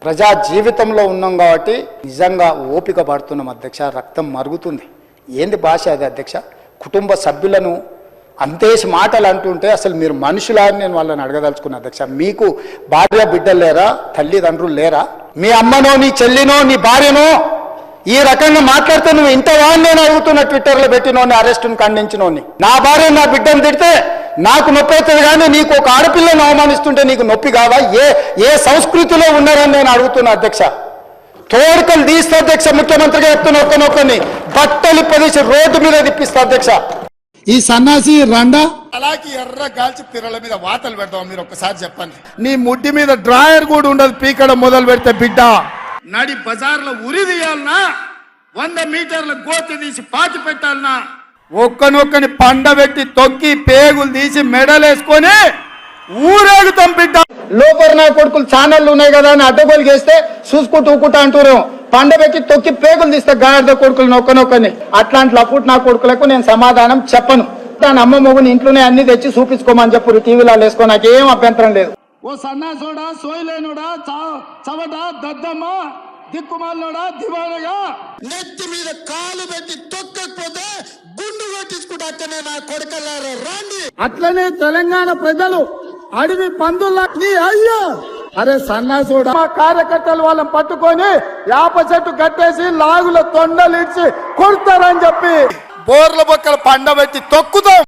ప్రజా జీవితంలో ఉన్నాం కాబట్టి నిజంగా ఓపిక పడుతున్నాం అధ్యక్ష. రక్తం మరుగుతుంది. ఏంది భాష అది అధ్యక్ష? కుటుంబ సభ్యులను అంతేసి మాటలు అంటుంటే అసలు మీరు మనుషులా అని నేను వాళ్ళని అడగదలుచుకున్నా అధ్యక్ష. మీకు భార్య బిడ్డలు లేరా? తల్లిదండ్రులు లేరా? మీ అమ్మనో నీ చెల్లినో నీ భార్యనో ఈ రకంగా మాట్లాడితే నువ్వు ఇంతవా నేను అడుగుతున్న. ట్విట్టర్లో పెట్టినోని, అరెస్టును ఖండించినోని. నా భార్య నా బిడ్డను తిడితే నాకు నొప్పి అవుతుంది, కానీ నీకు ఒక ఆడపిల్లను అవమానిస్తుంటే నీకు నొప్పి కాదా? ఏ సంస్కృతిలో ఉన్నారని నేను అడుగుతున్నా అధ్యక్ష. తోడుకలు తీస్తే అధ్యక్ష, ముఖ్యమంత్రిగా చెప్తున్న ఒక్కనొక్కని బట్టలు ప్రదేశం రోడ్డు మీద తిప్పిస్తా అధ్యక్ష. ఈ సన్నాసి రండా అలాగే ఎర్ర గాల్చి తిరల మీద వాతలు పెడతాం. మీరు ఒక్కసారి చెప్పండి. నీ ముడ్డి మీద డ్రాయర్ కూడా ఉండదు పీకడం మొదలు పెడితే బిడ్డ. నడి బజార్లో ఉరి తీయాలన్నా, 100 మీటర్ల గోతి తీసి పాతి పెట్టాలన్నా, ఒక్కనొక్కని పండబెట్టి తొక్కి పేగులు తీసి మెడలేసుకొని ఊరేగుతాం బిడ్డ. లోపల నా కొడుకులు ఛానళ్ళు ఉన్నాయి కదా అని అడ్డగోలు చేస్తే చూసుకుంటూ ఊకుంటా అంటారు. పండబెట్టి తొక్కి పేగులు తీస్తే గాడిద కొడుకులు నొక్కనొక్కని. అట్లాంటి లపుట్ నా కొడుకులకు నేను సమాధానం చెప్పను. దాని అమ్మ మొగుని ఇంట్లోనే అన్ని తెచ్చి చూపించుకోమని చెప్పు, టీవీలో వేసుకో, నాకేం అభ్యంతరం లేదు. ఓ సన్నాసోడా, సోయలేనుడా, చవట, దద్దమ్మ, దిక్కుమాలోడా, దివానగా నెత్తి మీద కాలు పెట్టి తొక్కకపోతే గుండు కొట్టించుకుంటా నా కొడుకల్లారా రండి. అట్లనే తెలంగాణ ప్రజలు అడవి పందుల్లా అయ్యా అరే సన్నాసోడా, మా కార్యకర్తలు వాళ్ళని పట్టుకొని యాప చెట్టు కట్టేసి లాగుల తొండలు ఇచ్చి కొడతారని చెప్పి బోర్ల బొక్కలు పండబెట్టి తొక్కుతాం.